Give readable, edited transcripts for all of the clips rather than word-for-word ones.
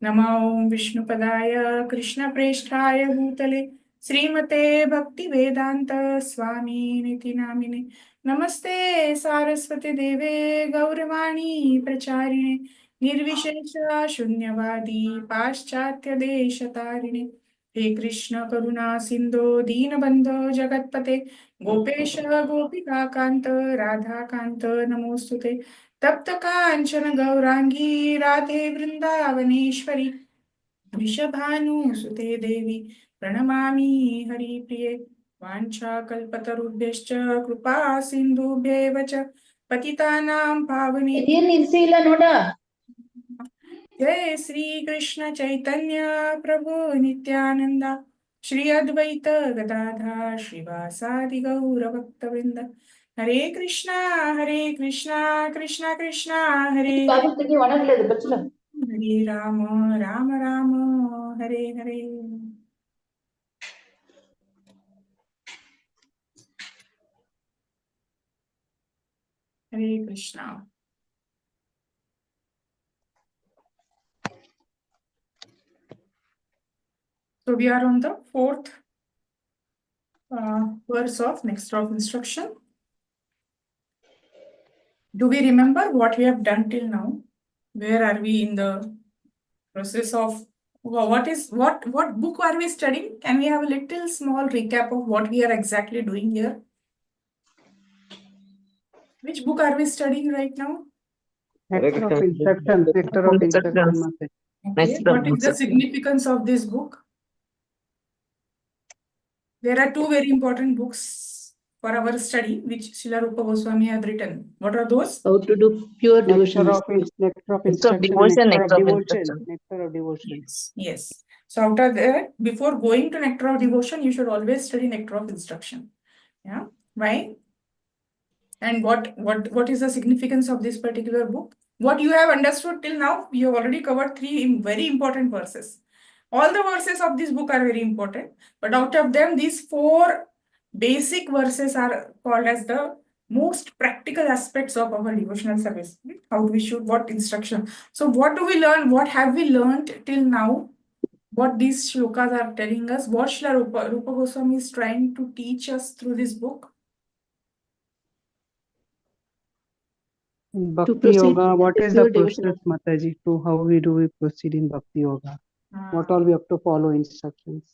नमो विष्णुपदाय कृष्णप्रेष्ठाय भूतले श्रीमते भक्तिवेदांत स्वामिनिति नामिने नमस्ते सारस्वती देवे गौरवाणी प्रचारिणे निर्विशेष शून्यवादी पाश्चात्य देशतारिणे हे कृष्ण करुणा सिंधो दीनबंधो जगत्पते गोपेश गोपिकाकांत राधाकांत नमोस्तुते तप्त कांचन गौरांगी राधे वृंदावनेश्वरी वृषभानुसुते देवी प्रणमामि हरिप्रिये वाञ्छाकल्पतरुभ्यश्च कृपा सिन्धुभ्येव च पतितानां पावनेभ्यो जय श्री कृष्ण चैतन्य प्रभु नित्यानंद श्री अद्वैत गदाधर श्रीवासादि गौर भक्तवृंद हरे Krishna Krishna Krishna Hare Hare Ram Ram Ram Hare Hare Hare Krishna. So we are on the fourth verse of next of instruction. Do we remember what we have done till now? Where are we in the process of what book are we studying? Can we have a little small recap of what we are exactly doing here? Which book are we studying right now? Nectar of Instruction. Nectar of Instruction. Okay. What is the significance of this book? There are two very important books for our study which Srila Rupa Goswami have written. What are those? How to do pure devotion. Nectar of Instruction. Nectar of Devotion. Yes. So out of there, before going to Nectar of Devotion, you should always study Nectar of Instruction. Yeah. Why? And what is the significance of this particular book? What you have understood till now, you have already covered three very important verses. All the verses of this book are very important, but out of them, these four basic verses are called as the most practical aspects of our devotional service. How we should, what instruction. So what do we learn? What have we learned till now? What these shlokas are telling us? What Srila Rupa Goswami is trying to teach us through this book? Bhakti Yoga. What is the process, Mataji, to how we proceed in Bhakti Yoga? What all we have to follow instructions?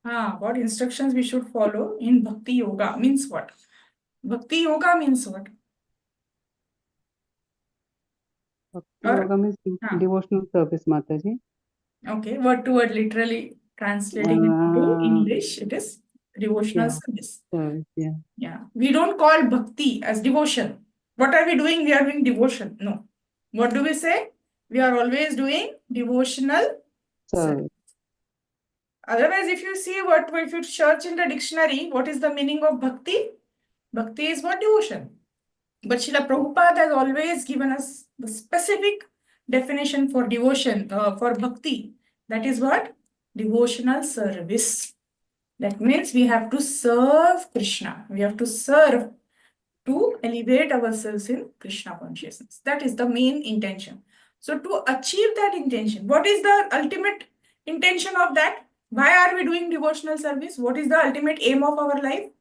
What instructions we should follow in Bhakti Yoga means what? Bhakti Yoga means what? Bhakti Yoga means devotional service, Mataji. Okay, word to word, literally translating into English, it is devotional service. Yeah. We don't call bhakti as devotion. What are we doing? We are doing devotion. No. What do we say? We are always doing devotional service. Otherwise, if you see if you search in the dictionary, what is the meaning of bhakti? Bhakti is what? Devotion. But Srila Prabhupada has always given us the specific definition for devotion, for bhakti. That is what? Devotional service. That means we have to serve Krishna. We have to serve to elevate ourselves in Krishna consciousness. That is the main intention. So to achieve that intention, what is the ultimate intention of that? Why are we doing devotional service? What is the ultimate aim of our life?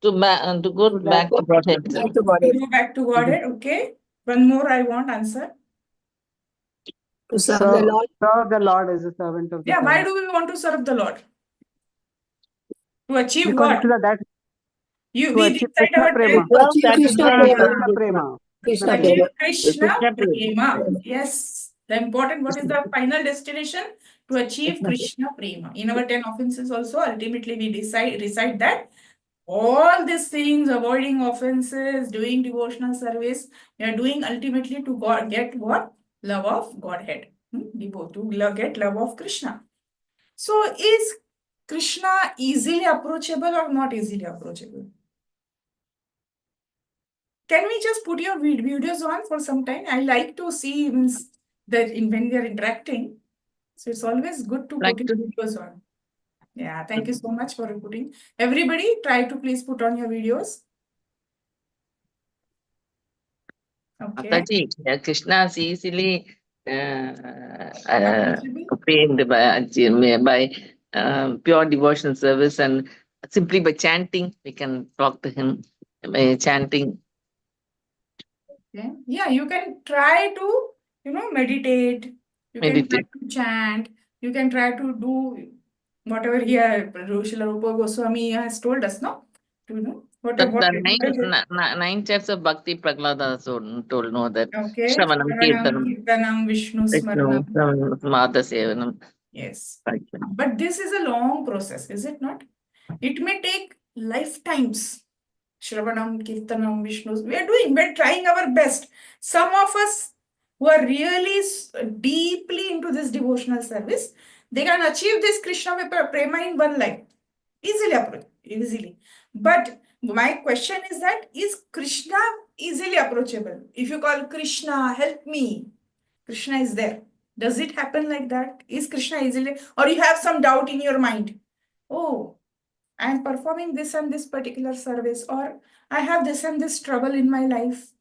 To go back to Godhead. Go back to Godhead. Okay. One more I want answer. To serve the Lord. Serve the Lord as a servant of the Lord. Why do we want to serve the Lord? To achieve because what? That We achieve decide Krishna our Prema. Krishna Prema. Yes. The important, what is the final destination? To achieve Krishna Prema. In our 10 offenses also, ultimately we recite that all these things, avoiding offenses, doing devotional service, we are doing ultimately to get what? Love of Godhead. To get love of Krishna. So is Krishna easily approachable or not easily approachable? Can we just put your videos on for some time? I like to see that when we are interacting. So it's always good to put your videos on. Yeah, thank you so much for putting. Everybody, try to please put on your videos. Okay. Krishna is easily paid by pure devotional service, and simply by chanting, we can talk to him by chanting. Okay. Yeah, you can try to, meditate. You can try to chant. You can try to do whatever here Srila Rupa Goswami has told us, no? The nine types of bhakti Prahlada told, no, that Okay. Shravanam, Kirtanam, Vishnu Smaranam. Mata Sevanam. Yes. Right. But this is a long process, is it not? It may take lifetimes. Shravanam, Kirtanam, Vishnu. We're trying our best. Some of us who are really deeply into this devotional service, they can achieve this Krishna Prema in one life. Easily. But my question is that, is Krishna easily approachable? If you call Krishna, help me, Krishna is there. Does it happen like that? Is Krishna easily, or you have some doubt in your mind? Oh, I am performing this and this particular service, or I have this and this trouble in my life.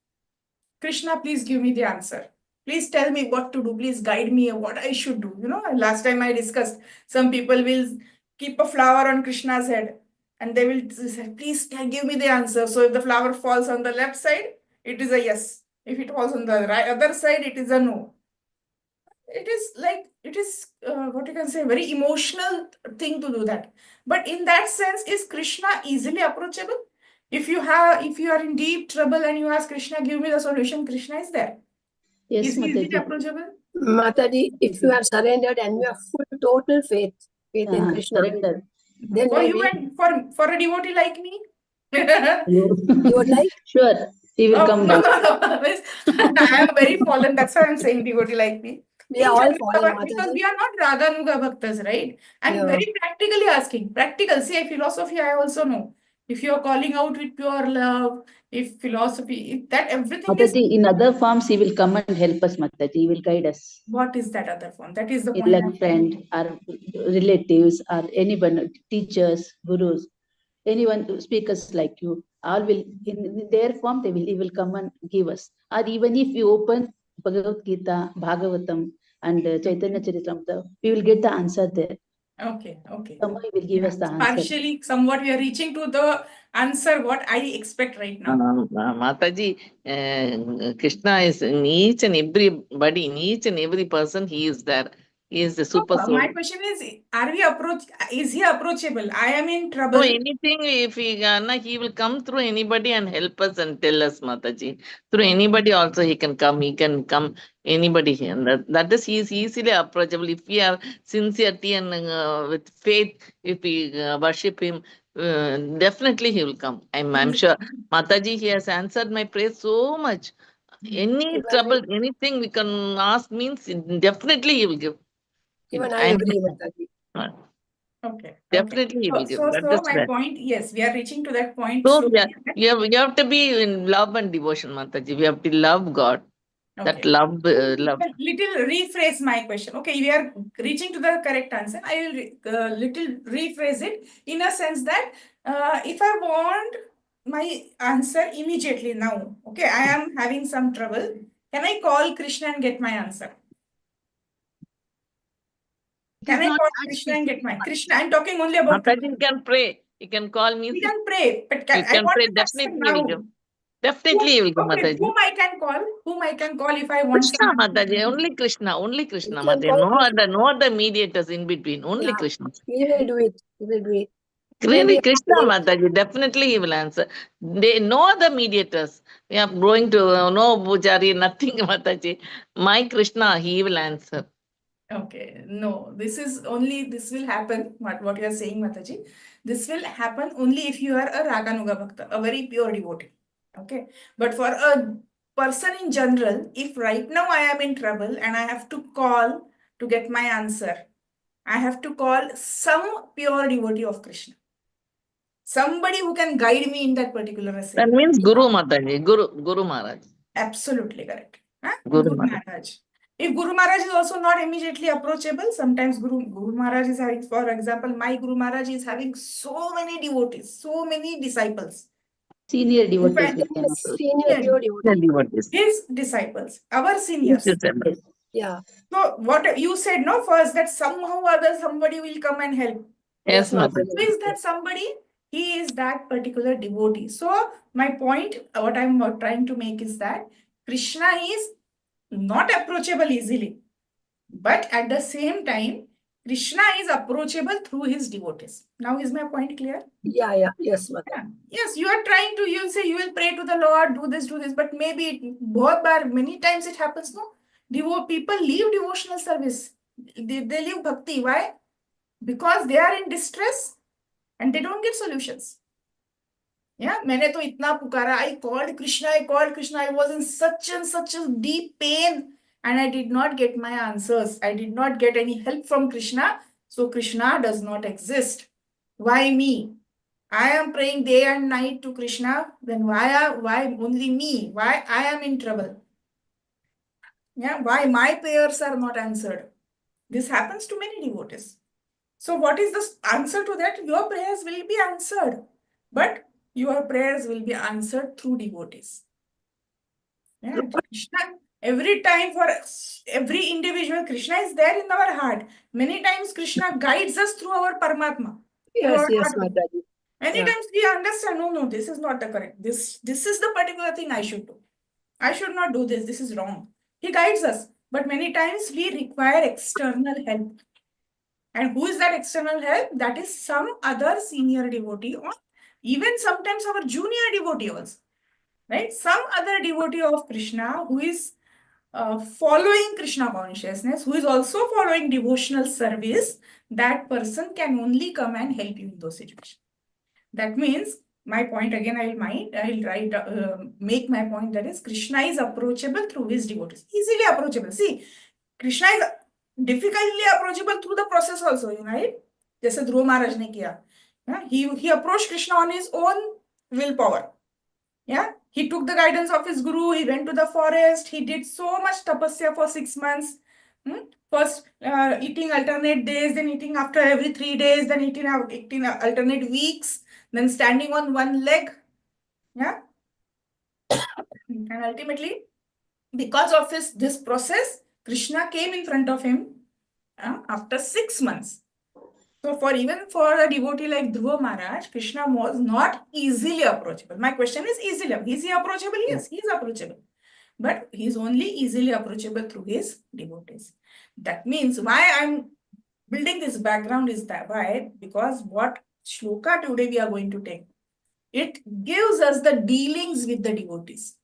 Krishna, please give me the answer. Please tell me what to do. Please guide me what I should do. Last time I discussed, some people will keep a flower on Krishna's head and they will say, please give me the answer. So if the flower falls on the left side, it is a yes. If it falls on the other side, it is a no. It is what you can say, very emotional thing to do that. But in that sense, is Krishna easily approachable? If you are in deep trouble and you ask Krishna, give me the solution, Krishna is there. Yes, is he easily Mataji. approachable? Mataji, if you have surrendered and you have full total faith in Krishna, Surrender. then For you maybe and for a devotee like me? You would like? Sure, he will come no, down. I am very fallen. That's why I'm saying devotee like me. We are all general, fallen, because Mataji. we are not Raganuga Bhaktas, right? I'm No. very practically asking. Practical. See, philosophy I also know. If you are calling out with pure love, if philosophy, if that everything is... Mataji, in other forms, he will come and help us, Mataji. He will guide us. What is that other form? That is the point. Like friend, or relatives, or anyone, teachers, gurus, anyone, speakers like you, all will, in their form, he will come and give us. Or even if you open Bhagavad Gita, Bhagavatam, and Chaitanya Charitamrita, we will get the answer there. Okay. Someone will give us the answer. Partially, somewhat we are reaching to the answer what I expect right now. Mataji, Krishna is in each and everybody, in each and every person, he is there. He is the super soul. My question is he approachable? I am in trouble. So anything, if he will come through anybody and help us and tell us, Mataji. Through anybody also he can come. He can come anybody here. That is, he is easily approachable. If we have sincerity and with faith, if we worship him, definitely he will come. I'm sure. Mataji, he has answered my prayer so much. Any trouble, anything we can ask means definitely he will give. Even I agree, Mataji. Okay. Definitely he will give. So my point, yes, we are reaching to that point. So you have to be in love and devotion, Mataji. We have to love God. Okay. That love. Little rephrase my question. Okay, we are reaching to the correct answer. I will little rephrase it in a sense that if I want my answer immediately now, okay, I am having some trouble. Can I call Krishna and get my answer? Can I call Krishna and get my Krishna? I'm talking only about Mataji, you can pray. You can call me. We can pray, but I want pray. Definitely he will give. Mataji. Whom I can call if I want Krishna, Mataji. Only Krishna, Mataji. No other mediators in between. Only Krishna. He will do it. Really, Krishna, Mataji. Definitely he will answer. No other mediators. We are going to no Pujari, nothing, Mataji. My Krishna, he will answer. Okay, no, this will happen, what you are saying, Mataji. This will happen only if you are a Raganuga Bhakta, a very pure devotee. Okay, but for a person in general, if right now I am in trouble and I have to call to get my answer, I have to call some pure devotee of Krishna. Somebody who can guide me in that particular essay. That means Guru Mataji, Guru Maharaj. Absolutely correct. Guru Maharaj. If Guru Maharaj is also not immediately approachable, sometimes Guru Maharaj is having, for example, my Guru Maharaj is having so many devotees, so many disciples. Senior devotees. Senior devotees. His disciples, our seniors. Yes. Yeah. So what you said, no, first that somehow or other somebody will come and help. Yes, Yes, Mataji. Who is that somebody? He is that particular devotee. So my point, what I'm trying to make is that Krishna is not approachable easily. But at the same time, Krishna is approachable through his devotees. Now is my point clear? Yeah. Yes, Mataji. Yeah. Yes, you are trying to, you say you will pray to the Lord, do this, but maybe many times it happens, no? People leave devotional service. They leave bhakti. Why? Because they are in distress and they don't get solutions. Yeah, मैंने तो इतना पुकारा. I called Krishna. I was in such a deep pain and I did not get my answers. I did not get any help from Krishna. So Krishna does not exist. Why me? I am praying day and night to Krishna. Then why only me? Why I am in trouble? Yeah, why my prayers are not answered? This happens to many devotees. So what is the answer to that? Your prayers will be answered, but your prayers will be answered through devotees. Yeah, Krishna, every time for every individual, Krishna is there in our heart. Many times Krishna guides us through our Paramatma. Yes, Mataji. Many times we understand, no, this is not the correct. This is the particular thing I should do. I should not do this. This is wrong. He guides us. But many times we require external help. And who is that external help? That is some other senior devotee or even sometimes our junior devotee also. Right? Some other devotee of Krishna who is following Krishna consciousness, who is also following devotional service, that person can only come and help you in those situations. That means, my point again, make my point, that is Krishna is approachable through his devotees. Easily approachable. See, Krishna is difficultly approachable through the process also, right? जैसे ध्रुव महाराज ने किया. He approached Krishna on his own willpower. Yeah, he took the guidance of his guru. He went to the forest. He did so much tapasya for 6 months. First eating alternate days, then eating after every 3 days, then eating alternate weeks, then standing on one leg. Yeah, and ultimately, because of this process, Krishna came in front of him after 6 months. So even for a devotee like Dhruva Maharaj, Krishna was not easily approachable. My question is is he approachable? Yes, he is approachable. But he is only easily approachable through his devotees. That means why I'm building this background is that why? Because what shloka today we are going to take, it gives us the dealings with the devotees.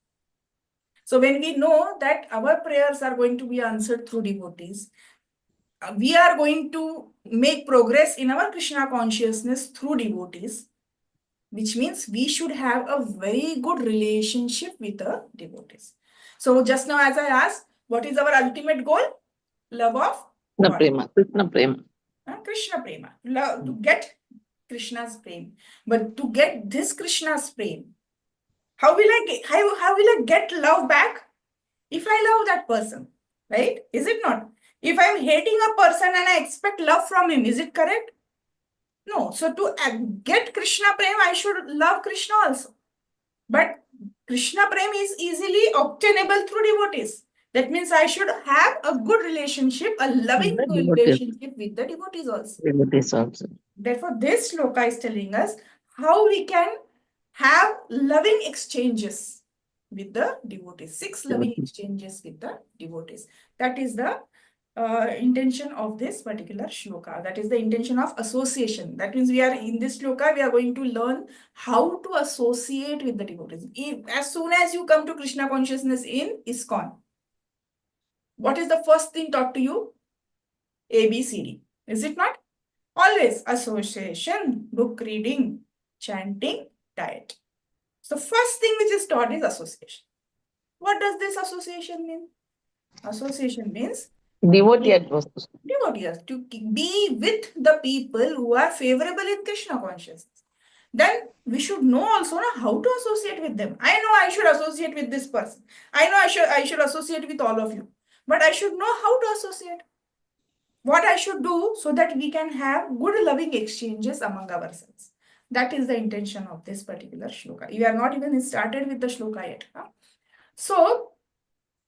So when we know that our prayers are going to be answered through devotees, we are going to make progress in our Krishna consciousness through devotees, which means we should have a very good relationship with the devotees. So just now as I asked, what is our ultimate goal? Love of Krishna Prema. Krishna Prema. Krishna Prema. Love, to get Krishna's prema. But to get this Krishna's prema, how will I get love back? If I love that person, right? Is it not? If I'm hating a person and I expect love from him, is it correct? No. So to get Krishna Prema, I should love Krishna also. But Krishna Prema is easily obtainable through devotees. That means I should have a good relationship, a loving relationship with the devotees also. Devotees also. Therefore, this shloka is telling us how we can have loving exchanges with the devotees. 6 loving exchanges with the devotees. That is the intention of this particular shloka. That is the intention of association. That means we are in this shloka, we are going to learn how to associate with the devotees. As soon as you come to Krishna consciousness in ISKCON, what is the first thing taught to you? A, B, C, D. Is it not? Always association, book reading, chanting, diet. So first thing which is taught is association. What does this association mean? Association means devotee atmosphere. Devotees, to be with the people who are favorable in Krishna consciousness. Then we should know also how to associate with them. I know I should associate with this person. I know I should associate with all of you. But I should know how to associate. What I should do so that we can have good loving exchanges among ourselves. That is the intention of this particular shloka. You are not even started with the shloka yet. So,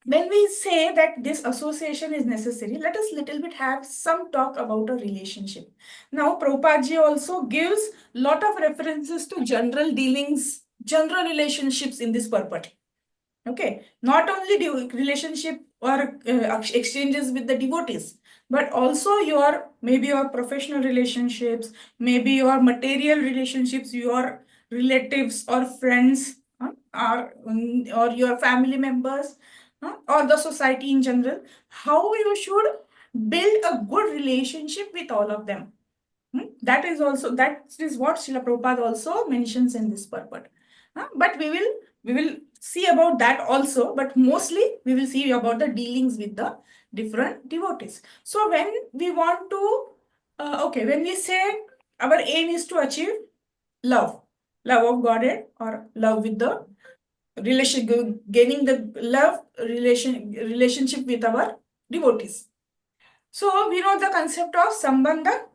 when we say that this association is necessary, let us little bit have some talk about a relationship. Now, Prabhupada ji also gives lot of references to general dealings, general relationships in this purport. Okay, not only relationship or exchanges with the devotees, but also maybe your professional relationships, maybe your material relationships, your relatives or friends, or your family members, or the society in general. How you should build a good relationship with all of them. That is what Srila Prabhupada also mentions in this purport. But we will see about that also, but mostly we will see about the dealings with the different devotees. So when we want to, when we say our aim is to achieve love of Godhead, or love with the gaining the relationship with our devotees. So we know the concept of Sambandha,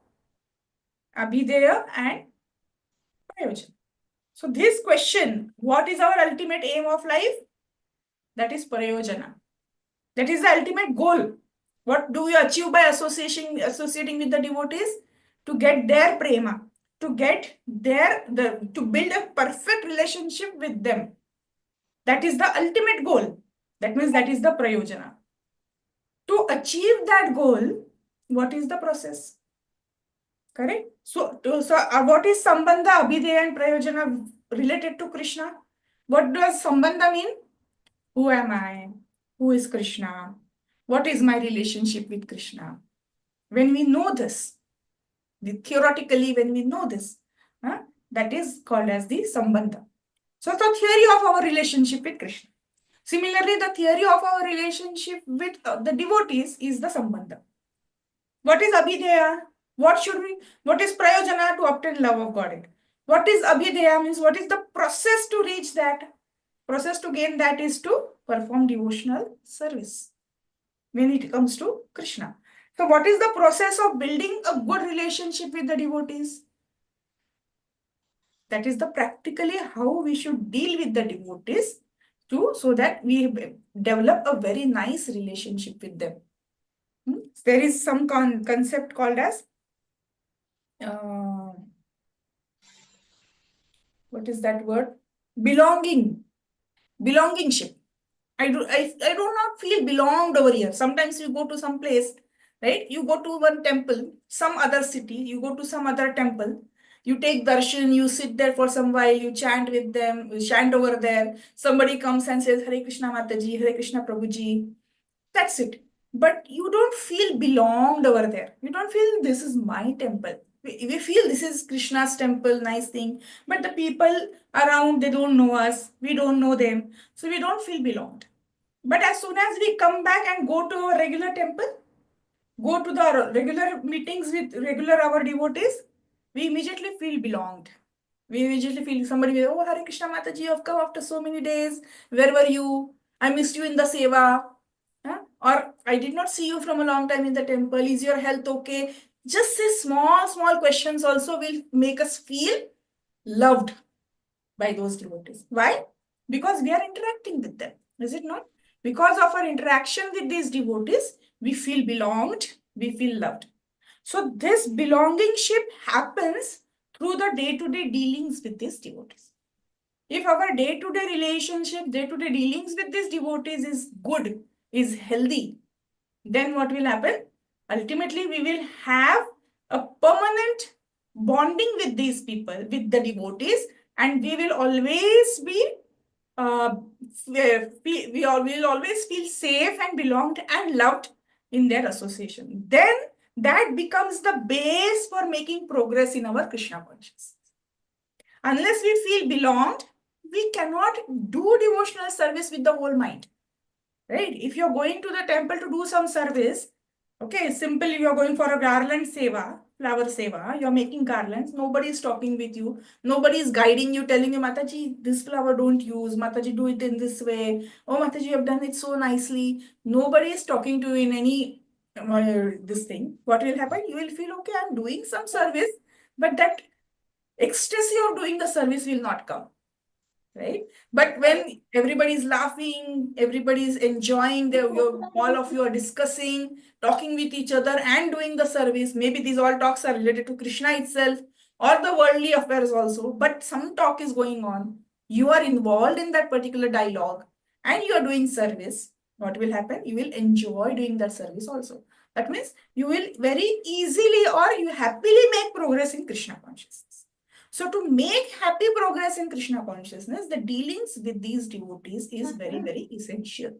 Abhideya, and Prayojana. So this question, what is our ultimate aim of life? That is Prayojana. That is the ultimate goal. What do we achieve by associating with the devotees? To get their prema, to get to build a perfect relationship with them. That is the ultimate goal. That means that is the Prayojana. To achieve that goal, what is the process? Correct? So what is Sambandha, Abhideya, and Prayojana related to Krishna? What does Sambandha mean? Who am I? Who is Krishna? What is my relationship with Krishna? When we know this, theoretically, when we know this, that is called as the Sambandha. So the theory of our relationship with Krishna. Similarly, the theory of our relationship with the devotees is the Sambandha. What is Abhideya? What is Prayojana to obtain love of God? What is Abhideya means what is the process to reach that? Process to gain that is to perform devotional service when it comes to Krishna. So what is the process of building a good relationship with the devotees? That is the practically how we should deal with the devotees so that we develop a very nice relationship with them. There is some concept called as what is that word? Belongingship. I do not feel belonged over here. Sometimes you go to some place, right? You go to one temple, some other city, you go to some other temple, you take darshan, you sit there for some while, you chant with them, you chant over there. Somebody comes and says, Hare Krishna Mataji, Hare Krishna Prabhuji. That's it. But you don't feel belonged over there. You don't feel this is my temple. We feel this is Krishna's temple, nice thing. But the people around, they don't know us. We don't know them. So we don't feel belonged. But as soon as we come back and go to our regular temple, go to the regular meetings with our devotees, we immediately feel belonged. We immediately feel somebody will, oh, Hare Krishna Mataji, you've come after so many days. Where were you? I missed you in the seva. Or I did not see you from a long time in the temple. Is your health okay? Just these small questions also will make us feel loved by those devotees. Why? Because we are interacting with them. Is it not? Because of our interaction with these devotees, we feel belonged, we feel loved. So this belongingship happens through the day-to-day dealings with these devotees. If our day-to-day relationship, day-to-day dealings with these devotees is good, is healthy, then what will happen? Ultimately, we will have a permanent bonding with these people, with the devotees, and we will always be we will always feel safe and belonged and loved in their association. Then that becomes the base for making progress in our Krishna consciousness. Unless we feel belonged, we cannot do devotional service with the whole mind. Right? If you're going to the temple to do some service, okay, simple, you're going for a garland seva, flower seva, you're making garlands, nobody is talking with you, nobody is guiding you, telling you, Mataji, this flower don't use, Mataji, do it in this way, oh, Mataji, you have done it so nicely. Nobody is talking to you in any this thing. What will happen? You will feel, okay, I'm doing some service, but that ecstasy of doing the service will not come. right? But when everybody's laughing, everybody's enjoying, all of you are discussing, talking with each other and doing the service. Maybe these all talks are related to Krishna itself or the worldly affairs also, but some talk is going on. You are involved in that particular dialogue and you are doing service. What will happen? You will enjoy doing that service also. That means you will very easily or you happily make progress in Krishna consciousness. So to make happy progress in Krishna consciousness, the dealings with these devotees is very, very essential.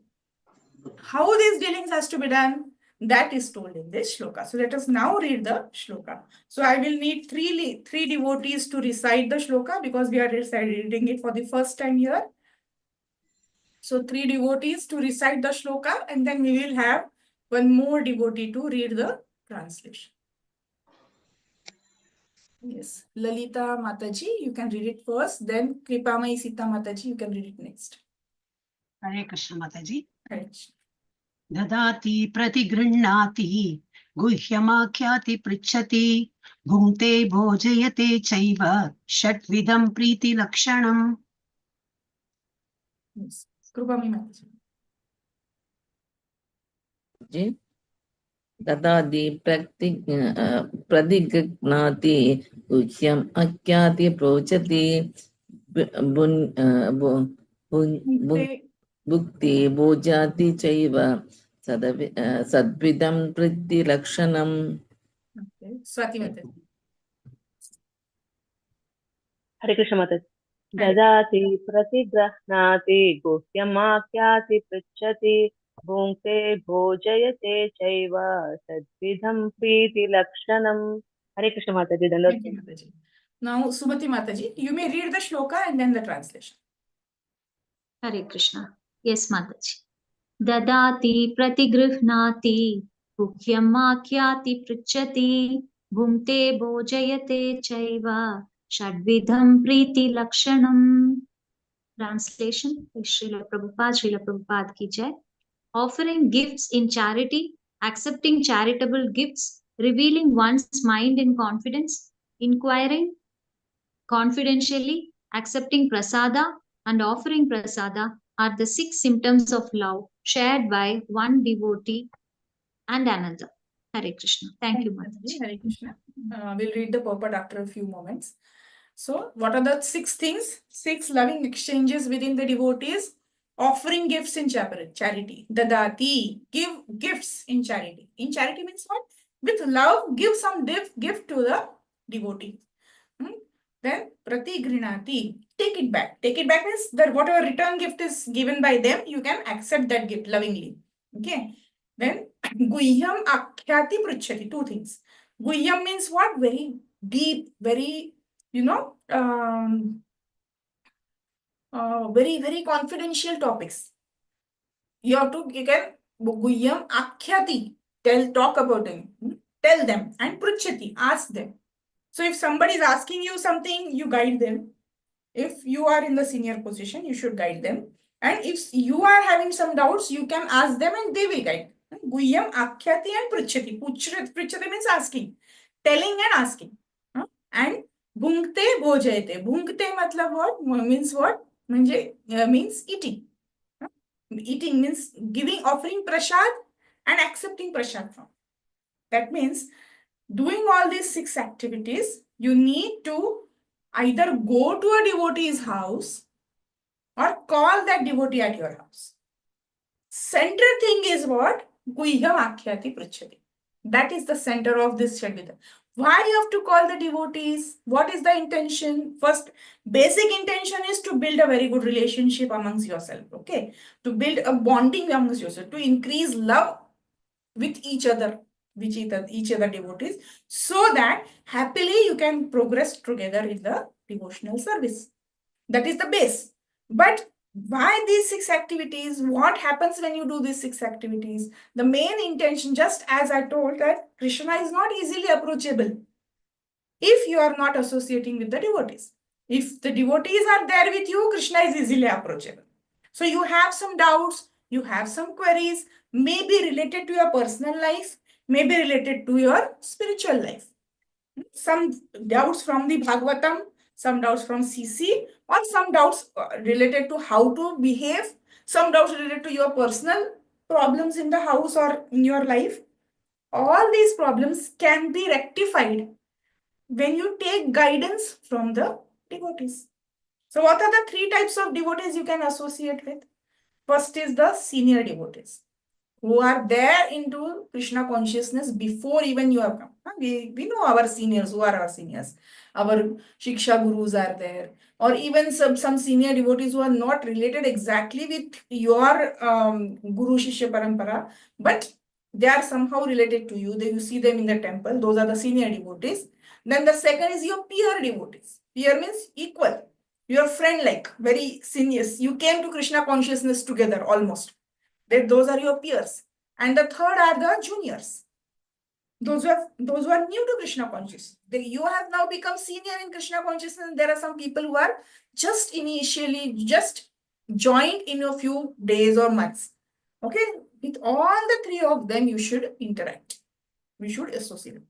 How these dealings has to be done? That is told in this shloka. So let us now read the shloka. So I will need three devotees to recite the shloka because we are reading it for the first time here. So 3 devotees to recite the shloka, and then we will have one more devotee to read the translation. Yes, Lalita Mataji, you can read it first. Then Kripamai Sita Mataji, you can read it next. Hare Krishna Mataji. Hare Krishna. Dadati pratigruhnati guhyamakhyati pritchati bhunte bhojayate chaiva shatvidam priti lakshanam. Yes, Kripamai Mataji. जी तदादि प्रतिगृह्णाति गुह्यम् अख्याति प्रोचति भुक्ति भोजाति चैव सद्विदं प्रीतिलक्षणम्. Swati Mataji. Hare Krishna Mataji. Dadati pratigrahnati guhyamakyati pritchati bhunkte bhojayate chaiva sadvidham priti lakshanam. Hare Krishna Mataji. Thank you, Mataji. Now, Sumati Mataji, you may read the shloka and then the translation. Hare Krishna. Yes, Mataji. Dadati pratigruhnati guhyamakyati pritchati bhunte bhojayate chaiva shadvidham priti lakshanam. Translation by Srila Prabhupada ki jai. Offering gifts in charity, accepting charitable gifts, revealing one's mind in confidence, inquiring confidentially, accepting prasada, and offering prasada are the 6 symptoms of love shared by one devotee and another. Hare Krishna. Thank you, Mataji. Hare Krishna. We'll read the purport after a few moments. So, what are the 6 things? 6 loving exchanges within the devotees. Offering gifts in charity. Dadati. Give gifts in charity. In charity means what? With love, give some gift to the devotee. Then pratigrinati. Take it back. Take it back means that whatever return gift is given by them, you can accept that gift lovingly. Okay. Then guhyam akhyati pruchati. 2 things. Guhyam means what? Very deep, very, very, very confidential topics. You can guhyam akhyati. Talk about them. Tell them. And pruchati. Ask them. So if somebody is asking you something, you guide them. If you are in the senior position, you should guide them. And if you are having some doubts, you can ask them and they will guide. Guhyam akhyati and pruchati. Pruchati means asking. Telling and asking. And bhunkte bhojayate. Bhunkte matlab what? Means what? Means eating. Eating means giving, offering prasad and accepting prasad from. That means doing all these 6 activities, you need to either go to a devotee's house or call that devotee at your house. Central thing is what? Guhyam akhyati pruchati. That is the center of this Shadvita. Why you have to call the devotees? What is the intention? First, basic intention is to build a very good relationship amongst yourself. Okay, to build a bonding amongst yourself, to increase love with each other devotees, so that happily you can progress together in the devotional service. That is the base. But why these 6 activities? What happens when you do these 6 activities? The main intention, just as I told, that Krishna is not easily approachable if you are not associating with the devotees. If the devotees are there with you, Krishna is easily approachable. So you have some doubts, you have some queries, maybe related to your personal life, maybe related to your spiritual life. Some doubts from the Bhagavatam, some doubts from CC, or some doubts related to how to behave, some doubts related to your personal problems in the house or in your life. All these problems can be rectified when you take guidance from the devotees. So what are the 3 types of devotees you can associate with? First is the senior devotees, who are there into Krishna consciousness before even you have come. We know our seniors. Who are our seniors? Our Shiksha Gurus are there. Or even some senior devotees who are not related exactly with your Guru Shishya Parampara, but they are somehow related to you. You see them in the temple. Those are the senior devotees. Then the second is your peer devotees. Peer means equal. Your friend, like very seniors. You came to Krishna consciousness together almost. Those are your peers. And the third are the juniors. Those who are new to Krishna consciousness. You have now become senior in Krishna consciousness, and there are some people who are just joined in a few days or months. Okay, with all the 3 of them, you should interact. We should associate.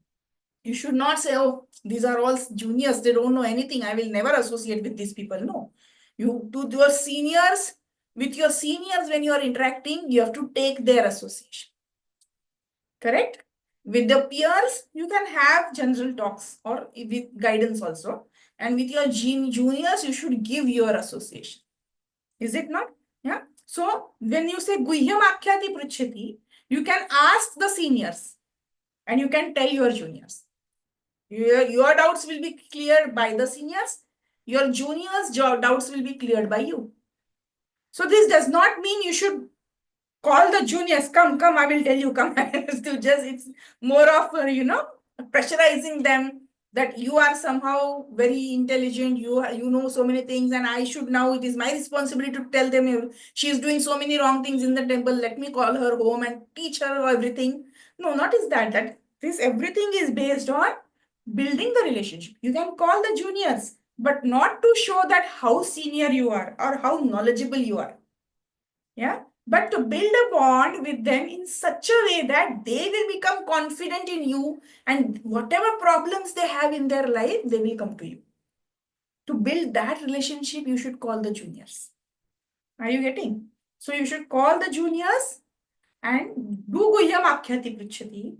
You should not say, oh, these are all juniors, they don't know anything, I will never associate with these people. No. You do your seniors, with your seniors, when you are interacting, you have to take their association. Correct? With the peers, you can have general talks or with guidance also. And with your juniors, you should give your association. Is it not? Yeah. So when you say Guhyam Akhyati Pruchhati, you can ask the seniors and you can tell your juniors. Your doubts will be cleared by the seniors. Your juniors' doubts will be cleared by you. So this does not mean you should call the juniors, come, I will tell you, come. It's more of, pressurizing them that you are somehow very intelligent, you know so many things, and I should now, it is my responsibility to tell them she is doing so many wrong things in the temple, let me call her home and teach her everything. No, not is that this everything is based on building the relationship. You can call the juniors, but not to show that how senior you are or how knowledgeable you are. Yeah, but to build a bond with them in such a way that they will become confident in you, and whatever problems they have in their life, they will come to you. To build that relationship, you should call the juniors. Are you getting? So you should call the juniors and do Guhyam Akhyati Pruchhati.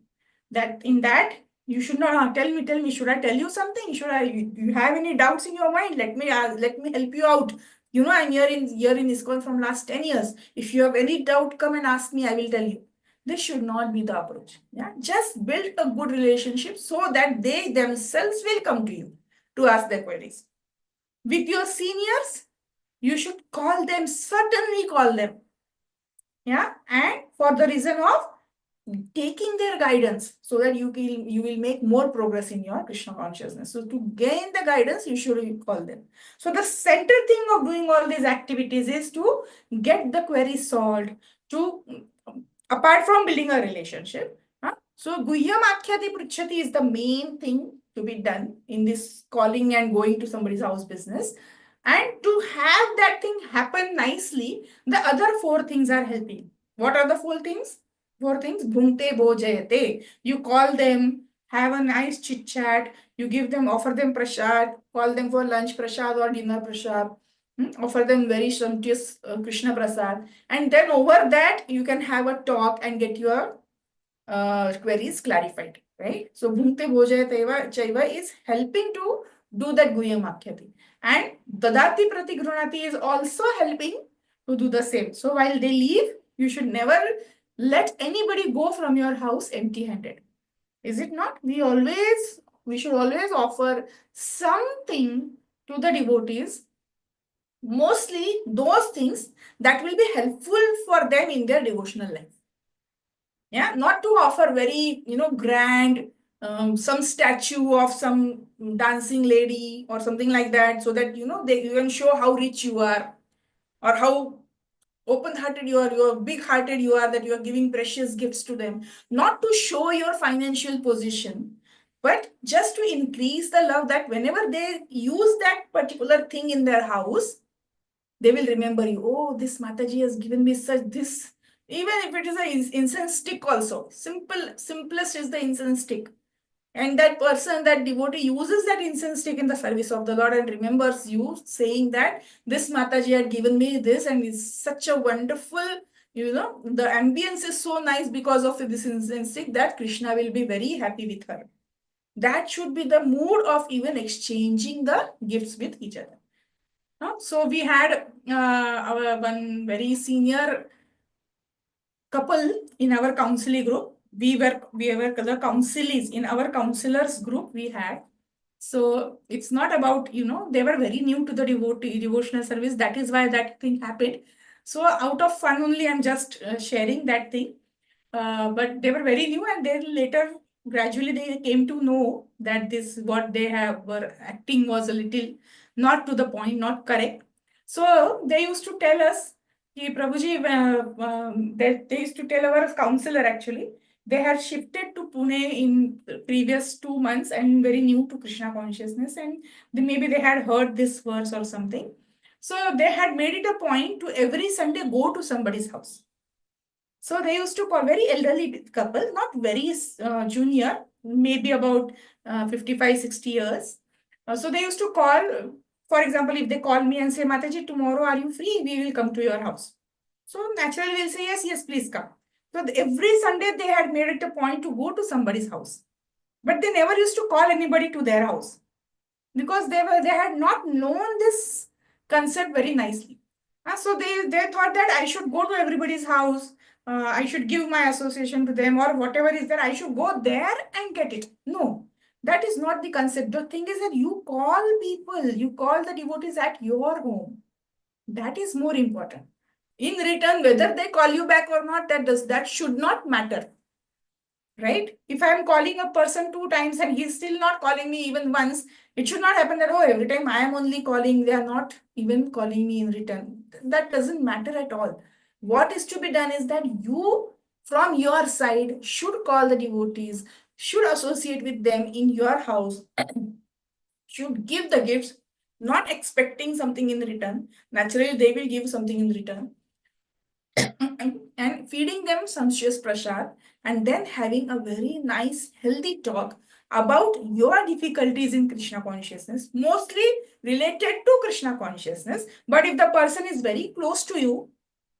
That in that you should not tell me, should I tell you something? You have any doubts in your mind? Let me help you out. I'm here in ISKCON from last 10 years. If you have any doubt, come and ask me, I will tell you. This should not be the approach. Yeah, just build a good relationship so that they themselves will come to you to ask their queries. With your seniors, you should call them, certainly call them. Yeah, and for the reason of taking their guidance so that you will make more progress in your Krishna consciousness. So to gain the guidance, you should call them. So the center thing of doing all these activities is to get the query solved, apart from building a relationship. So Guhyam Akhyati Pruchhati is the main thing to be done in this calling and going to somebody's house business. And to have that thing happen nicely, the other 4 things are helping. What are the 4 things? 4 things. Bhunte bhojayate. You call them, have a nice chit chat. You offer them prasad, call them for lunch prasad or dinner prasad. Offer them very sumptuous Krishna prasad. And then over that, you can have a talk and get your queries clarified. Right? So Bhunte bhojayate chaiva is helping to do that Guhyam Akhyati. And Dadati Pratigrunati is also helping to do the same. So while they leave, you should never let anybody go from your house empty-handed. Is it not? We should always offer something to the devotees, mostly those things that will be helpful for them in their devotional life. Yeah, not to offer very, grand, some statue of some dancing lady or something like that, so that, you can show how rich you are or how open-hearted you are, you're big-hearted you are, that you are giving precious gifts to them. Not to show your financial position, but just to increase the love, that whenever they use that particular thing in their house, they will remember you. Oh, this Mataji has given me this. Even if it is an incense stick also. Simplest is the incense stick. And that person, that devotee, uses that incense stick in the service of the Lord and remembers you, saying that this Mataji had given me this, and it's such a wonderful, the ambience is so nice because of this incense stick that Krishna will be very happy with her. That should be the mood of even exchanging the gifts with each other. So we had our one very senior couple in our counseling group. We were the counselees in our counselors group we had. So it's not about, they were very new to the devotional service. That is why that thing happened. So out of fun only, I'm just sharing that thing. But they were very new, and then later, gradually, they came to know that what they were acting was a little not to the point, not correct. So they used to tell us, कि Prabhuji, they used to tell our counselor actually, they had shifted to Pune in previous 2 months and very new to Krishna consciousness, and maybe they had heard this verse or something. So they had made it a point to every Sunday go to somebody's house. So they used to call, very elderly couple, not very junior, maybe about 55, 60 years. So they used to call, for example, if they call me and say, Mataji, tomorrow are you free? We will come to your house. So naturally we'll say, yes, yes, please come. So every Sunday they had made it a point to go to somebody's house. But they never used to call anybody to their house, because they had not known this concept very nicely. So they thought that I should go to everybody's house, I should give my association to them, or whatever is there, I should go there and get it. No, that is not the concept. The thing is that you call people, you call the devotees at your home. That is more important. In return, whether they call you back or not, that should not matter. Right? If I'm calling a person 2 times and he's still not calling me even once, it should not happen that, oh, every time I am only calling, they are not even calling me in return. That doesn't matter at all. What is to be done is that you, from your side, should call the devotees, should associate with them in your house, should give the gifts, not expecting something in return. Naturally, they will give something in return. And feeding them sumptuous prasad, and then having a very nice, healthy talk about your difficulties in Krishna consciousness, mostly related to Krishna consciousness. But if the person is very close to you,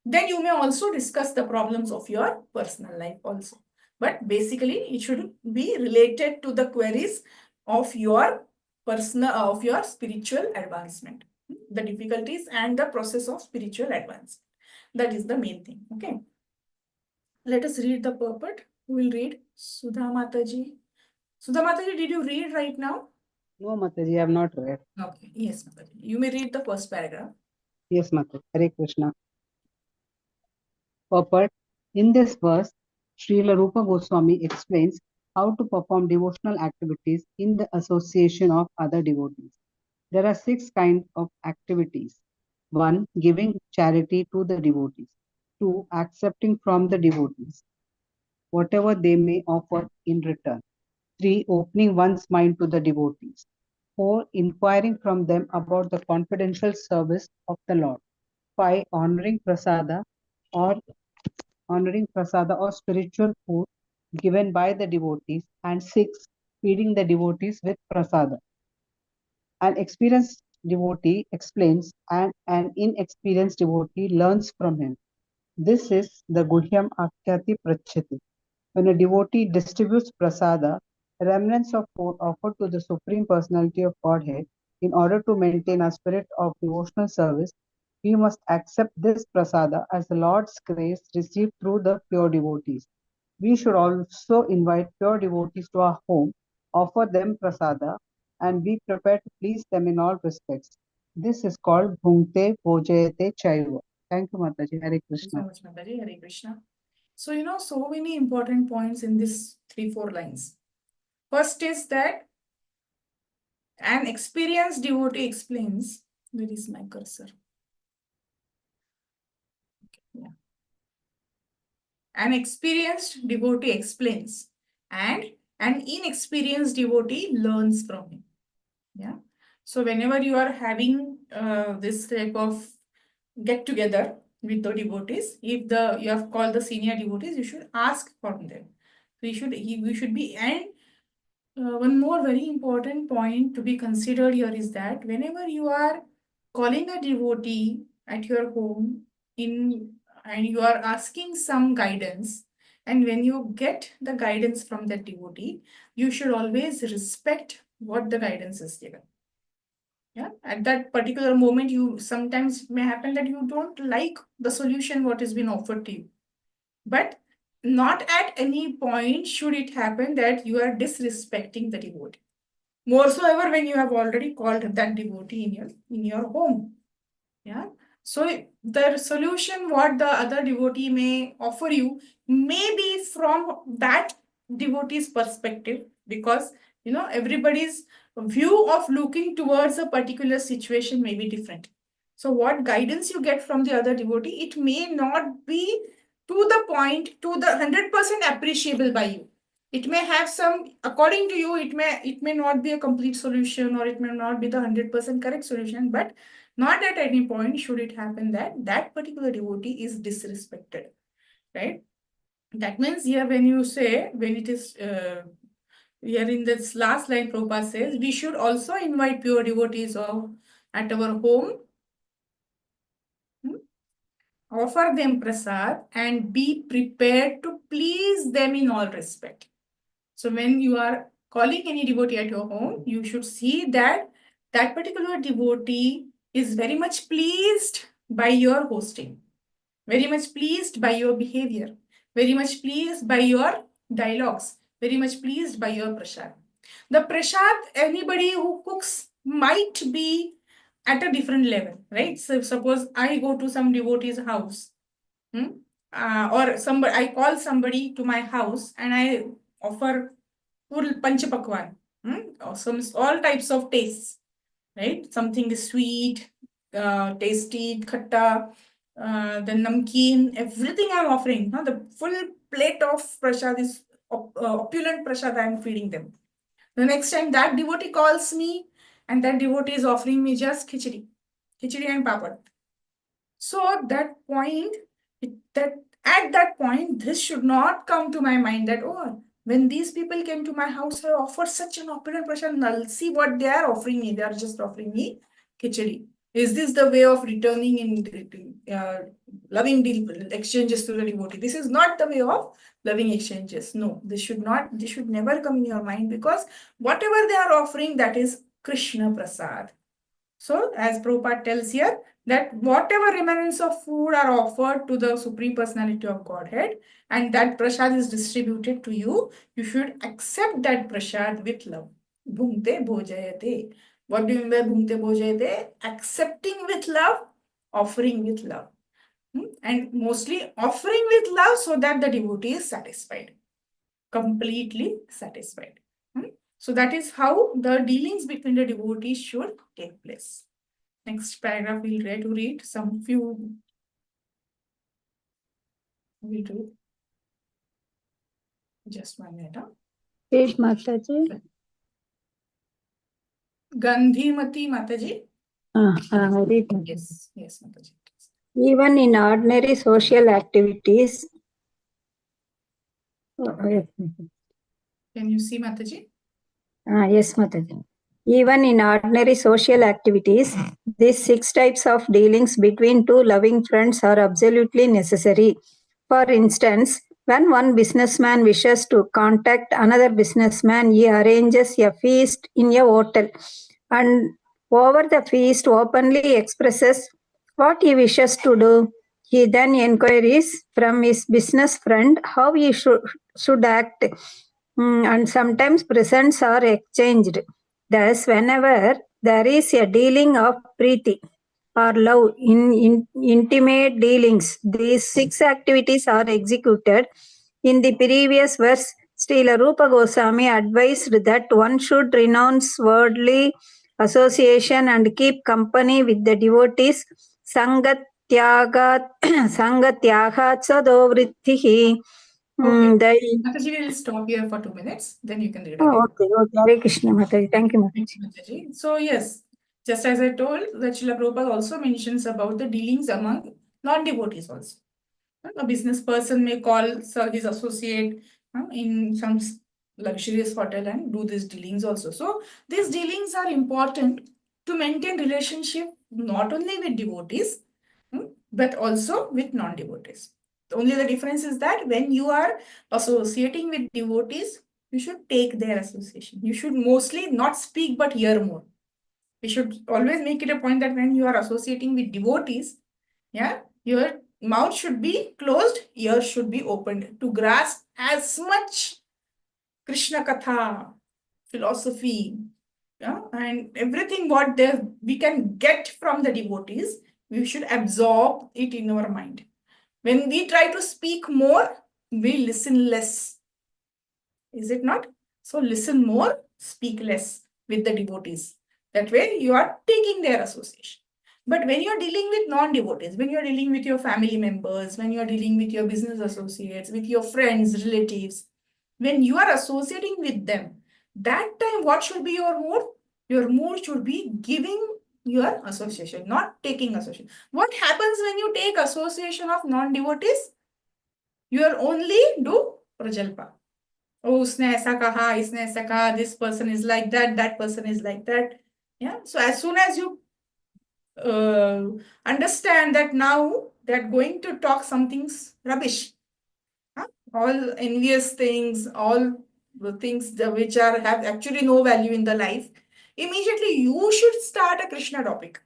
then you may also discuss the problems of your personal life also. But basically, it should be related to the queries of your spiritual advancement, the difficulties and the process of spiritual advancement. That is the main thing. Okay. Let us read the purport. Who will read? Sudha Mataji. Sudha Mataji, did you read right now? No, Mataji, I have not read. Okay. Yes, Mataji. You may read the first paragraph. Yes, Mataji. Hare Krishna. Purport. In this verse, Srila Rupa Goswami explains how to perform devotional activities in the association of other devotees. There are 6 kinds of activities. 1. Giving charity to the devotees. 2. Accepting from the devotees whatever they may offer in return. 3. Opening one's mind to the devotees. 4. Inquiring from them about the confidential service of the Lord. 5. Honoring prasada or spiritual food given by the devotees. And 6. Feeding the devotees with prasada. An experienced devotee explains and an inexperienced devotee learns from him. This is the Guhyam Akyati Prachyati. When a devotee distributes prasada, remnants of food offered to the Supreme Personality of Godhead, in order to maintain a spirit of devotional service, we must accept this prasada as the Lord's grace received through the pure devotees. We should also invite pure devotees to our home, offer them prasada, and be prepared to please them in all respects. This is called Bhungte Bhojayate Chaiva. Thank you, Mataji. Hare Krishna. Thank you so much, Mataji. Hare Krishna. So, so many important points in this 3-4 lines. First is that an experienced devotee explains, where is my cursor? Okay, yeah. An experienced devotee explains, and an inexperienced devotee learns from him. Yeah. So whenever you are having this type of get together with the devotees, if you have called the senior devotees, you should ask from them. So we should be, and one more very important point to be considered here is that whenever you are calling a devotee at your home and you are asking some guidance, and when you get the guidance from that devotee, you should always respect what the guidance is given. Yeah, at that particular moment, you sometimes it may happen that you don't like the solution what has been offered to you. But not at any point should it happen that you are disrespecting the devotee. More so ever when you have already called that devotee in your home. Yeah. So the solution what the other devotee may offer you may be from that devotee's perspective, because everybody's view of looking towards a particular situation may be different. So what guidance you get from the other devotee, it may not be to the point, to the 100% appreciable by you. It may have some, according to you, it may not be a complete solution, or it may not be the 100% correct solution, but not at any point should it happen that that particular devotee is disrespected, right? That means here when you say, when it is here in this last line, Prabhupada says, we should also invite pure devotees at our home, offer them prasad, and be prepared to please them in all respect. So when you are calling any devotee at your home, you should see that that particular devotee is very much pleased by your hosting, very much pleased by your behavior, very much pleased by your dialogues, very much pleased by your prasad. The prasad, anybody who cooks might be at a different level, right? So suppose I go to some devotee's house, or I call somebody to my house and I offer full panchapakwan, or all types of tastes, right? Something is sweet, tasty, khatta, then namkeen, everything I'm offering. The full plate of prasad is opulent prasad I'm feeding them. The next time that devotee calls me and that devotee is offering me just khichdi and papad. So at that point, this should not come to my mind that, oh, when these people came to my house, I offered such an opulent prasad. I'll see what they are offering me. They are just offering me khichdi. Is this the way of returning in loving exchanges to the devotee? This is not the way of loving exchanges. No, this should never come in your mind, because whatever they are offering, that is Krishna prasad. So as Prabhupada tells here, that whatever remnants of food are offered to the Supreme Personality of Godhead, and that prasad is distributed to you, you should accept that prasad with love. Bhunte bhojayate. What do you mean by bhunte bhojayate? Accepting with love, offering with love. And mostly offering with love so that the devotee is satisfied, completely satisfied. So that is how the dealings between the devotees should take place. Next paragraph we'll try to read some few. We'll do just 1 minute. Read, Mataji. Gandhimati Mataji. Read. Yes, Mataji. Even in ordinary social activities. Can you see, Mataji? Yes, Mataji. Even in ordinary social activities, these 6 types of dealings between two loving friends are absolutely necessary. For instance, when one businessman wishes to contact another businessman, he arranges a feast in a hotel, and over the feast openly expresses what he wishes to do. He then inquires from his business friend how he should act, and sometimes presents are exchanged. Thus, whenever there is a dealing of preeti or love in intimate dealings, these 6 activities are executed. In the previous verse, Srila Rupa Goswami advised that one should renounce worldly association and keep company with the devotees. Sangatyaga sadovrittihi. Okay. Mataji, we will stop here for 2 minutes. Then you can read again. Okay. Hare Krishna, Mataji. Thank you, Mataji. So yes, just as I told, that Srila Prabhupada also mentions about the dealings among non-devotees also. A business person may call his associate in some luxurious hotel and do these dealings also. So these dealings are important to maintain relationship not only with devotees, but also with non-devotees. Only the difference is that when you are associating with devotees, you should take their association. You should mostly not speak but hear more. We should always make it a point that when you are associating with devotees, yeah, your mouth should be closed, ears should be opened to grasp as much Krishna Katha, philosophy, yeah, and everything what we can get from the devotees, we should absorb it in our mind. When we try to speak more, we listen less. Is it not? So listen more, speak less with the devotees. That way you are taking their association. But when you are dealing with non-devotees, when you are dealing with your family members, when you are dealing with your business associates, with your friends, relatives, when you are associating with them, that time what should be your mood? Your mood should be giving your association, not taking association. What happens when you take association of non-devotees? You are only do prajalpa. Oh, उसने ऐसा कहा, इसने ऐसा कहा, this person is like that person is like that. Yeah. So as soon as you understand that now they're going to talk something's rubbish, all envious things, all the things which have actually no value in the life, immediately you should start a Krishna topic.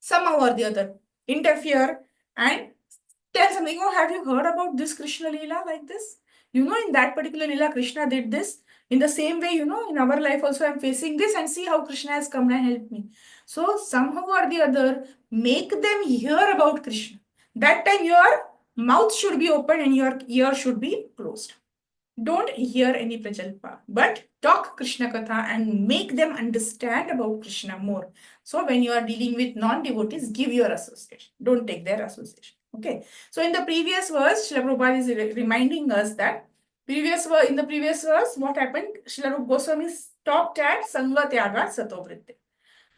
Somehow or the other, interfere and tell something. Oh, have you heard about this Krishna Leela like this? You know, in that particular Leela, Krishna did this. In the same way, you know, in our life also, I'm facing this, and see how Krishna has come and helped me. So, somehow or the other, make them hear about Krishna. That time, your mouth should be open and your ear should be closed. Don't hear any prajalpa, but talk Krishna Katha and make them understand about Krishna more. So, when you are dealing with non-devotees, give your association. Don't take their association. Okay. So, in the previous verse, Srila Prabhupada is reminding us that in the previous verse, what happened? Srila Rupa Goswami stopped at Sangha Tyaga Satovritte.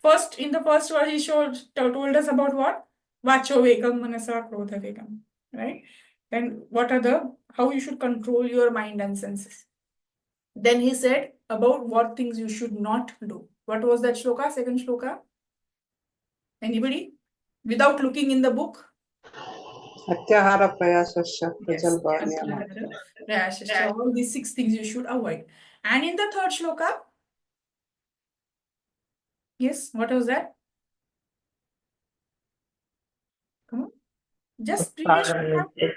First, in the first verse, he told us about what? Vacho Vegam Manasa Krodha Vegam. Right? Then what are how you should control your mind and senses. Then he said about what things you should not do. What was that shloka? Second shloka? Anybody? Without looking in the book? Satyahara Prayasasya Yes. Prajalpa Satyahara Prayasasya. All these 6 things you should avoid. And in the third shloka? Yes, what was that? Come on. Just previous shloka.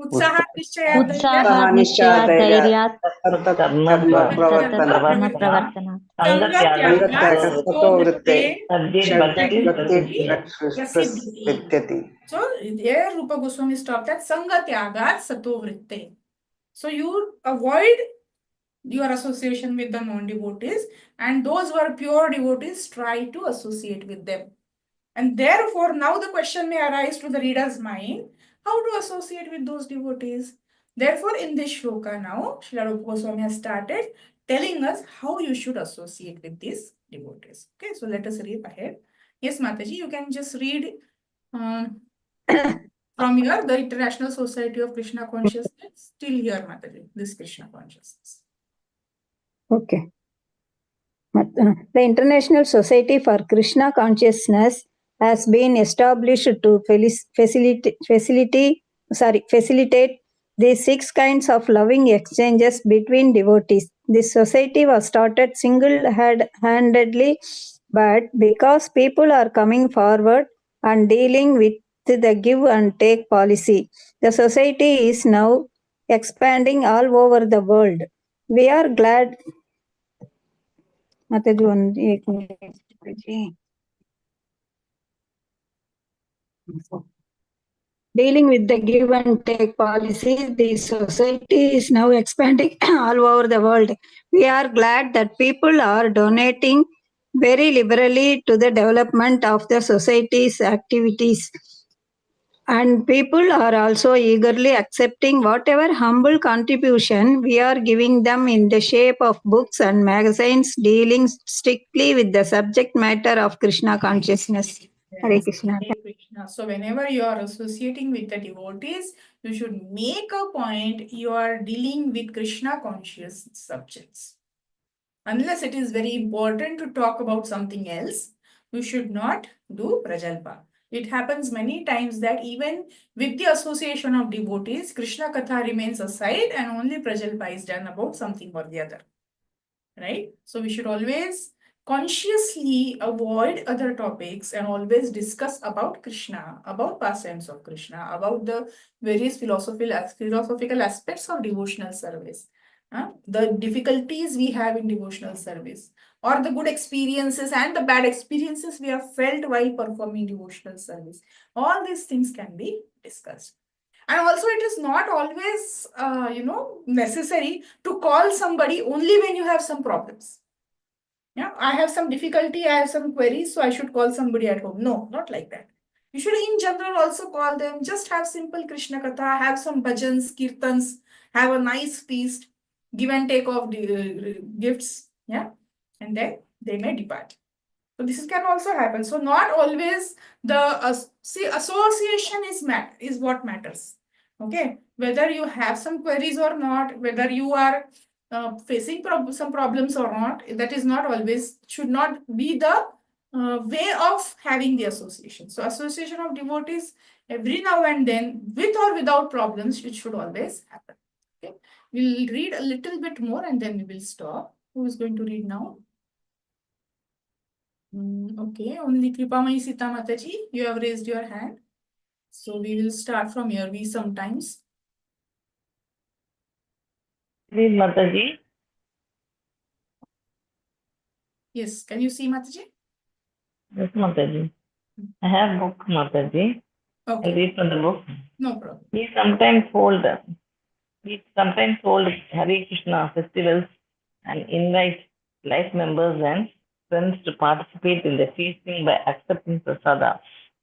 Utsaha Nishchaya Dhairyat Karma Pravartana. Sangatyaga Satovritte Prasiddhati. So there Rupa Goswami stopped at Sangatyaga Satovritte. So you avoid your association with the non-devotees, and those who are pure devotees, try to associate with them. And therefore, now the question may arise to the reader's mind, how to associate with those devotees? Therefore, in this shloka now, Srila Rupa Goswami has started telling us how you should associate with these devotees. Okay, so let us read ahead. Yes, Mataji, you can just read from the International Society of Krishna Consciousness till here, Mataji, this Krishna Consciousness. Okay. The International Society for Krishna Consciousness has been established to facilitate these 6 kinds of loving exchanges between devotees. This society was started single-handedly, but because people are coming forward and dealing with the give and take policy, the society is now expanding all over the world. We are glad. माताजी एक minute. Dealing with the give and take policy, the society is now expanding all over the world. We are glad that people are donating very liberally to the development of the society's activities. And people are also eagerly accepting whatever humble contribution we are giving them in the shape of books and magazines dealing strictly with the subject matter of Krishna consciousness. Hare Krishna. Hare Krishna. So whenever you are associating with the devotees, you should make a point you are dealing with Krishna conscious subjects. Unless it is very important to talk about something else, you should not do Prajalpa. It happens many times that even with the association of devotees, Krishna Katha remains aside and only Prajalpa is done about something or the other. Right? So we should always consciously avoid other topics and always discuss about Krishna, about pastimes of Krishna, about the various philosophical aspects of devotional service, the difficulties we have in devotional service, or the good experiences and the bad experiences we have felt while performing devotional service. All these things can be discussed. And also it is not always, necessary to call somebody only when you have some problems. Yeah, I have some difficulty, I have some queries, so I should call somebody at home. No, not like that. You should in general also call them, just have simple Krishna Katha, have some bhajans, kirtans, have a nice feast, give and take of the gifts, yeah, and then they may depart. So this can also happen. So not always the association is what matters. Okay, whether you have some queries or not, whether you are facing some problems or not, that is not always, should not be the way of having the association. So association of devotees every now and then, with or without problems, it should always happen. Okay, we'll read a little bit more and then we will stop. Who is going to read now? Okay, only Kripamai Sita Mataji, you have raised your hand. So we will start from here. We sometimes. Please, Mataji. Yes, can you see Mataji? Yes, Mataji. I have book, Mataji. Okay. I'll read from the book. No problem. We sometimes hold Hare Krishna festivals and invite life members and friends to participate in the feasting by accepting prasada.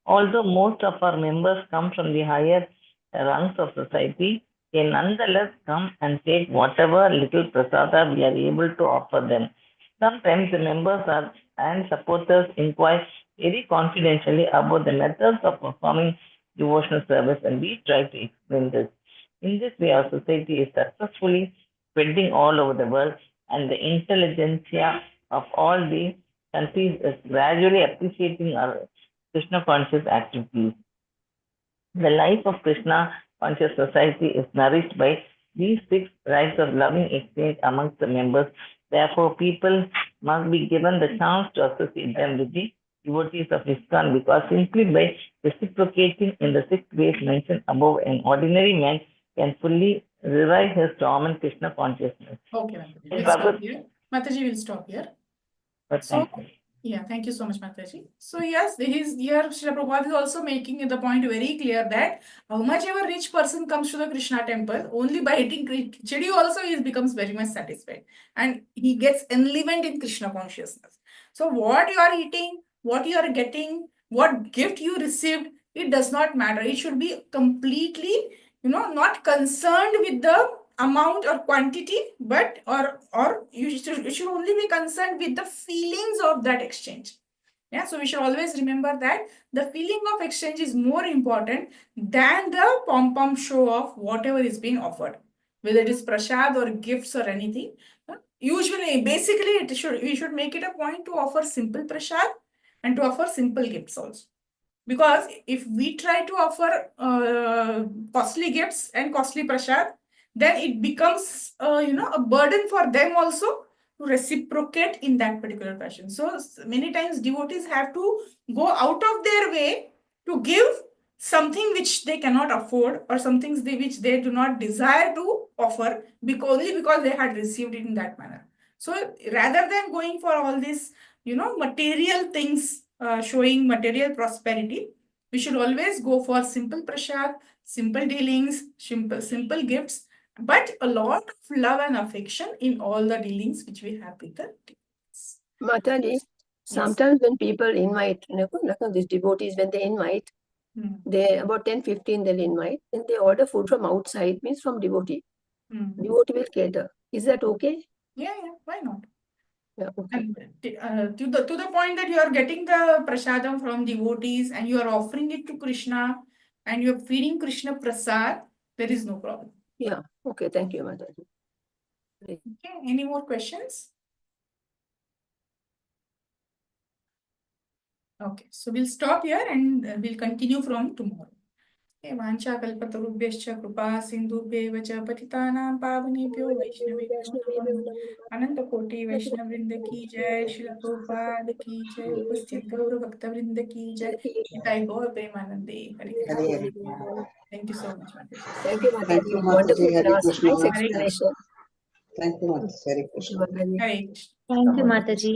Although most of our members come from the higher rungs of society, they nonetheless come and take whatever little prasada we are able to offer them. Sometimes the members and supporters inquire very confidentially about the methods of performing devotional service, and we try to explain this. In this way, our society is successfully spreading all over the world, and the intelligentsia of all the countries is gradually appreciating our Krishna conscious activities. The life of Krishna conscious society is nourished by these 6 rights of loving exchange amongst the members. Therefore, people must be given the chance to associate them with the devotees of ISKCON, because simply by reciprocating in the 6 ways mentioned above, an ordinary man can fully revive his dormant Krishna consciousness. Okay, Mataji. We'll stop here. Mataji will stop here. So, yeah, thank you so much, Mataji. So, yes, here Srila Prabhupada is also making the point very clear that how much ever rich person comes to the Krishna temple, only by eating khichdi also he becomes very much satisfied. And he gets enlivened in Krishna consciousness. So, what you are eating, what you are getting, what gift you received, it does not matter. It should be completely, not concerned with the amount or quantity, but or you should only be concerned with the feelings of that exchange. Yeah, so we should always remember that the feeling of exchange is more important than the pom-pom show of whatever is being offered, whether it is prasad or gifts or anything. Usually, basically, we should make it a point to offer simple prasad and to offer simple gifts also. Because if we try to offer costly gifts and costly prasad, then it becomes a burden for them also to reciprocate in that particular fashion. So many times devotees have to go out of their way to give something which they cannot afford, or something which they do not desire to offer, only because they had received it in that manner. So rather than going for all these material things, showing material prosperity, we should always go for simple prasad, simple dealings, simple gifts, but a lot of love and affection in all the dealings which we have with the devotees. Mataji, sometimes when people invite, these devotees, when they invite, they about 10-15 they'll invite, and they order food from outside, means from devotee. Devotee will cater. Is that okay? Yeah, why not? Yeah, okay. And to the point that you are getting the prasadam from devotees and you are offering it to Krishna and you are feeding Krishna prasad, there is no problem. Yeah, okay. Thank you, Mataji. Okay, any more questions? Okay, so we'll stop here and we'll continue from tomorrow. वाञ्छा कल्पतरुभ्यश्च कृपा सिन्धुभ्यैव च पतितानां पावनेभ्यो वैष्णवेभ्यो नमो नमः। अनंत कोटि वैष्णव वृंद की जय, श्रील प्रभुपाद की जय, उपस्थित गौर भक्त वृंद की जय, निताई गौर प्रेमानंदे। हरे Krishna. Thank you so much, Mataji. Thank you, Thank Mataji. you, Mataji. Wonderful Hare class. Krishna. Nice explanation. Thank you, Mataji. Hare Thank you, Krishna. Mataji. Hare Krishna. Thank you, Mataji.